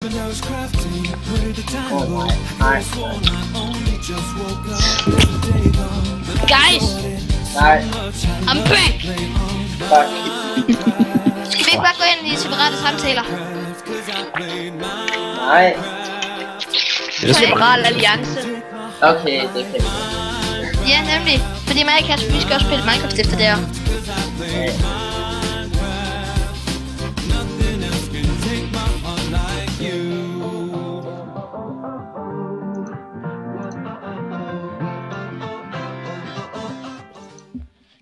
Nej. Guys, Nej. I'm back. Tak. Skal vi ikke bare gå ind i separate samtaler? Nej. Liberal Alliance. Okay, det kan vi. Ja, nemlig. Fordi mig og Kasper, vi skal også spille Minecraft efter det her. Ja.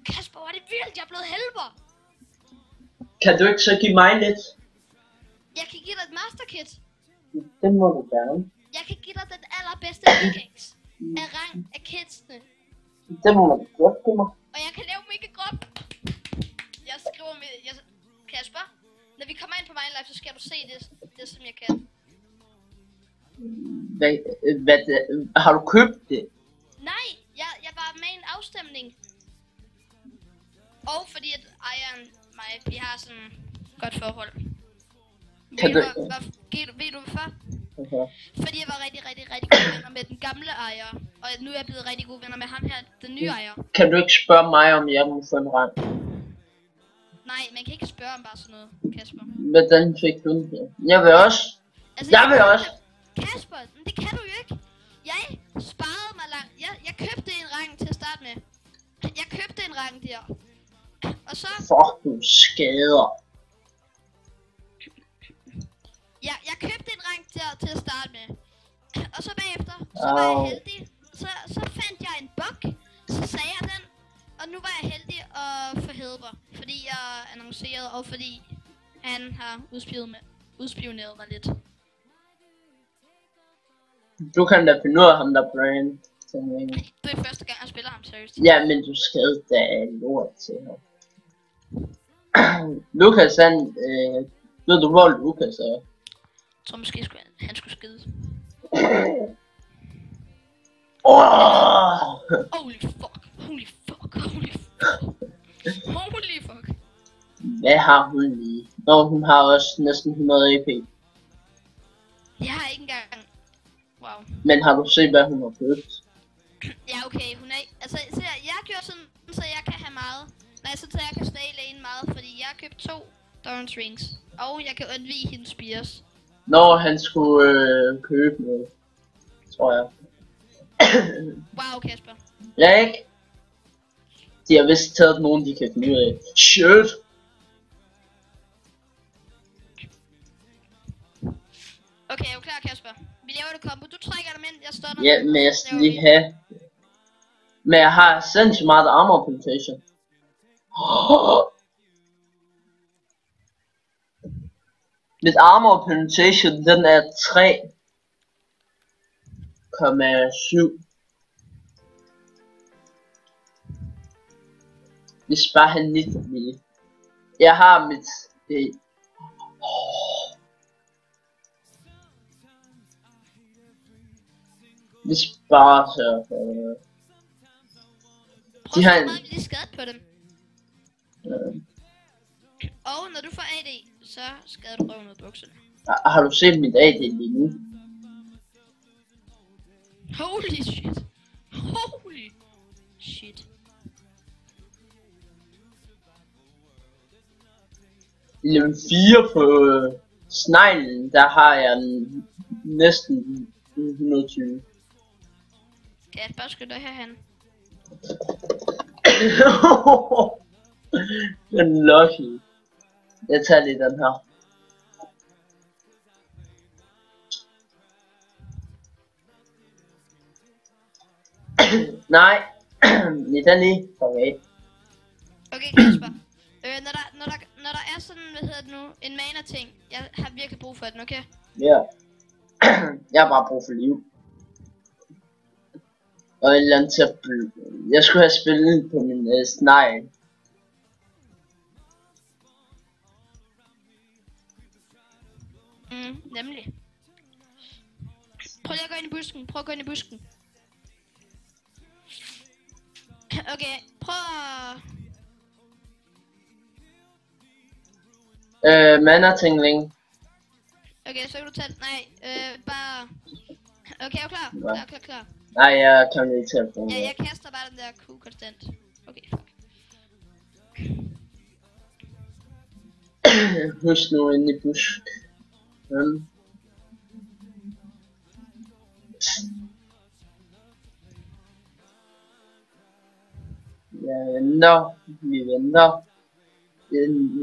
Kasper, hvor er det vildt, jeg er blevet helver. Kan du ikke så give mig lidt? Jeg kan give dig et masterkit. Det må du gerne. Jeg kan give dig den allerbedste pickaxe af rang af kitsene. Det må du godt give mig. Og jeg kan lave mega grop. Jeg skriver med... Kasper, når vi kommer ind på MineLife, så skal du se det som jeg kan. Hvad har du købt det? Nej, jeg var med i en afstemning. Og fordi at ejeren mig, vi har sådan godt forhold. Kan ved, du... ved du hvorfor? Okay. Fordi jeg var rigtig gode venner med den gamle ejer. Og nu er jeg blevet rigtig gode venner med ham her, den nye ejer. Kan du ikke spørge mig, om jeg må få en rang? Nej, man kan ikke spørge om bare sådan noget, Kasper. Hvordan fik du det? Jeg vil også. Altså, Jeg vil også. Kasper, det kan du jo ikke. Jeg sparede mig langt. Jeg købte en rang til at starte med. Jeg købte en rang der. Og så... Fuck, du skader. Ja, jeg købte en rang der til at starte med. Og så bagefter, så var jeg heldig. Så fandt jeg en bug. Så sagde jeg den. Og nu var jeg heldig at få helper. Fordi jeg annoncerede, og fordi han har udspioneret mig lidt. Du kan da finde ud af ham, der brand. Det er første gang, jeg spiller ham seriøst. Ja, men du skal da lort til ham. Lukas, han... ved du, hvor Lukas er? Jeg tror måske, han skulle skide. Holy fuck. Hvad har hun lige? Nå, hun har også næsten 100 AP. Jeg har ikke engang... Wow. Men har du set, hvad hun har købt? Ja, okay, hun er... Altså, jeg gjorde sådan, så jeg kan have meget. Nej, så jeg kan stay lane meget, fordi jeg har købt 2 Doran's Rings. Og jeg kan undvige hendes spears. Når han skulle købe noget, tror jeg. Wow, Kasper. Ja, ikke? De har vist taget nogen, de kan finde ud af. Shit! Okay, er du klar, Kasper? Vi laver det combo. Du trækker dem ind, jeg står der. Ja, men jeg skal lige have... Men jeg har sindssygt meget armor penetration. Mit armor penetration, den er 3,7. Vi sparer han lidt lige. Jeg har mit... Vi sparer så... De har en... meget skadet på dem. Og når du får AD, så skader du røven ud af bukserne. Har du set mit AD lige nu? Holy shit. Holy shit. Level 4 på sneglen, der har jeg næsten 120. Kan jeg bare skynde dig herhen? Den lucky. Jeg tager lige den her. Nej, lige den lige. Okay. Okay, Kasper. Når der er sådan, hvad hedder det nu, en mana-ting, jeg har virkelig brug for den, okay? Ja. Jeg har bare brug for liv. Og et eller andet til at jeg skulle have spillet på min snegl. Nemlig. Prøv lige at gå ind i busken. Prøv at gå ind i busken. Okay, prøv at... Mana tingling. Okay, så kan du tage... Nej, bare... Okay, er du klar? Klar. Nej, jeg kan ikke tage på. Ja, jeg kaster bare den der Q konstant. Okay, fuck. Husk nu inde i busk. Vi venter.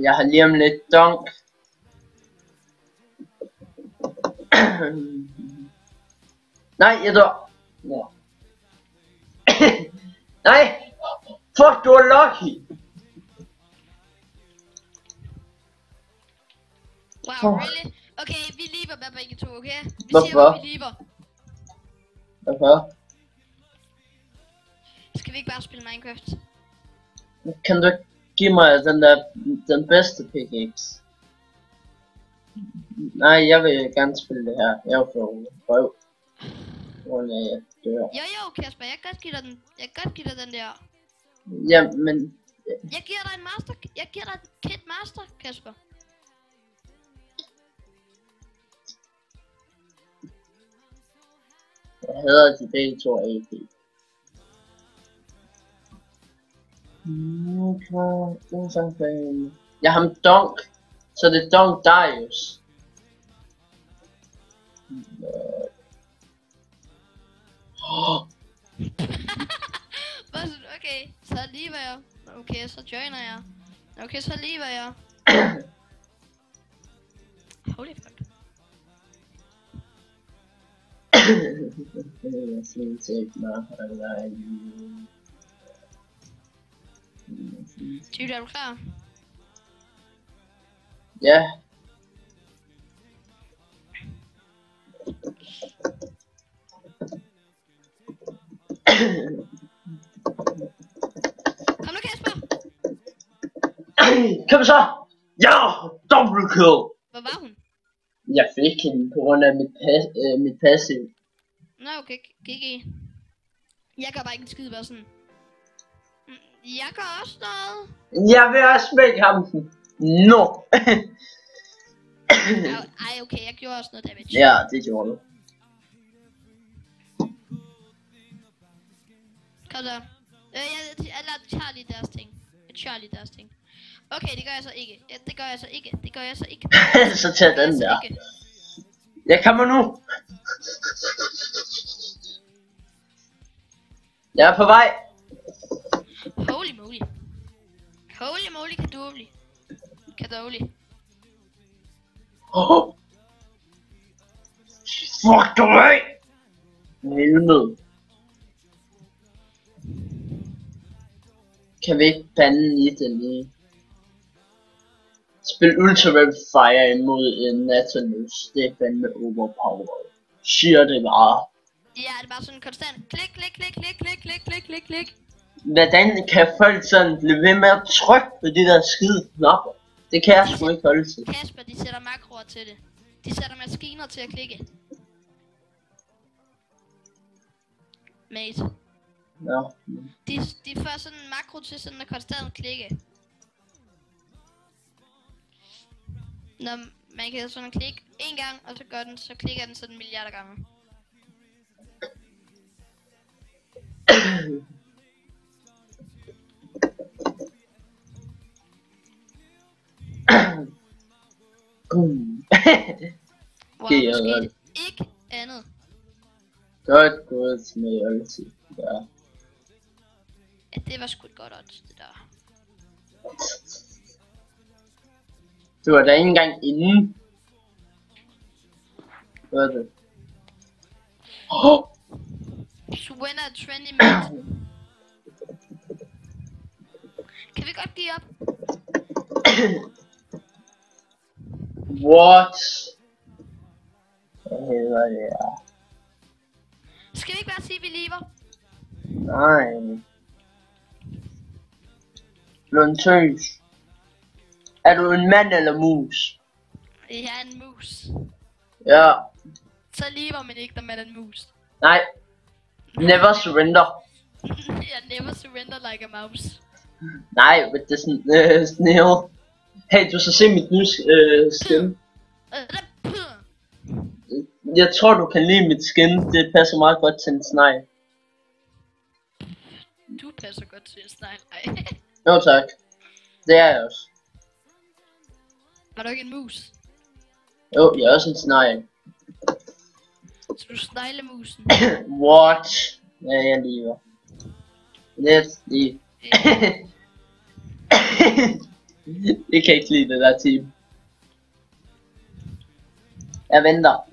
Jeg har lige om lidt dunk. Nej, jeg dør. Ja. Nej! Fuck, du er lucky! Wow, really? Okay, vi lever bare begge to, okay? Vi Hvorfor? siger, hvor vi lever. Hvorfor? Skal vi ikke bare spille Minecraft? Kan du give mig den bedste pickaxe? Nej, jeg vil gerne spille det her. Jeg får røv. Hvor jeg dør. Jo, Kasper, jeg kan godt give dig den. Jeg kan godt give dig den der. Ja, men... Jeg giver dig en master. Jeg giver dig et kit master, Kasper. Jeg hader de begge to AP. Jeg har ham dunk. Så det er dunk Darius. Okay, så lever jeg. Okay, så joiner jeg. Okay, så lever jeg. Holy fuck. Jeg synes ikke mig alive. Tyde, er du klar? Ja. Kom nu, Kasper! Kom så! Ja! Double kill! Hvor var hun? Jeg fik hende på grund af mit passiv. Nå, okay, GG. Jeg gør bare ikke en skid, bare sådan. Jeg gør også noget. Jeg vil også smække ham. No! Ej, okay, jeg gjorde også noget damage. Ja, det gjorde du. Kom så. Jeg lader Charlie deres ting. Charlie deres ting. Okay, det gør jeg så ikke. Ja, det gør jeg så ikke. Det gør jeg så ikke. Så tag den der. Ikke. Jeg kommer nu. Jeg er på vej. Holy moly. Holy moly, kadovli. Kadovli. Oh. Fuck dig. Helvede. Kan vi ikke bande i det lige? Spil Ultra Red Fire imod en Natalus. Det er fandme overpowered. Siger det bare. Ja, det er bare sådan konstant. Klik, klik, klik, klik, klik, klik, klik, klik, klik. Hvordan kan folk sådan blive ved med at trykke på de der skide knapper? Det kan jeg sgu ikke holde til. Kasper, de sætter makroer til det. De sætter maskiner til at klikke. Mate. Nå. De får sådan en makro til sådan at konstant klikke. Når man kan sådan klikke en gang, og så gør den, så klikker den sådan milliarder gange. Wow, der skete ikke andet. Godt gået med altid. Ja. Ja, det var sgu et godt odds, det der. Du var da ikke engang inde. Hvad er det? Winner er trendy mate. Kan vi godt give op? What? Hvad hedder det her? Skal vi ikke bare sige, at vi lever? Nej. Luntøs. Er du en mand eller mus? Jeg er en mus. Ja. Så lever man ikke, når man er en mus. Nej. Never surrender. Jeg never surrender like a mouse. Nej, men det er sådan, snail. Hey, du skal se mit nye skin. Jeg tror du kan lide mit skin, det passer meget godt til en snegl. Du passer godt til en snegl. Ej. Jo tak. Det er jeg også. Var du ikke en mus? Jo, jeg er også en snegl. Så du sneglemusen? What? Ja, jeg lever. Let's leave. Jeg kan ikke lide det der team. Jeg venter.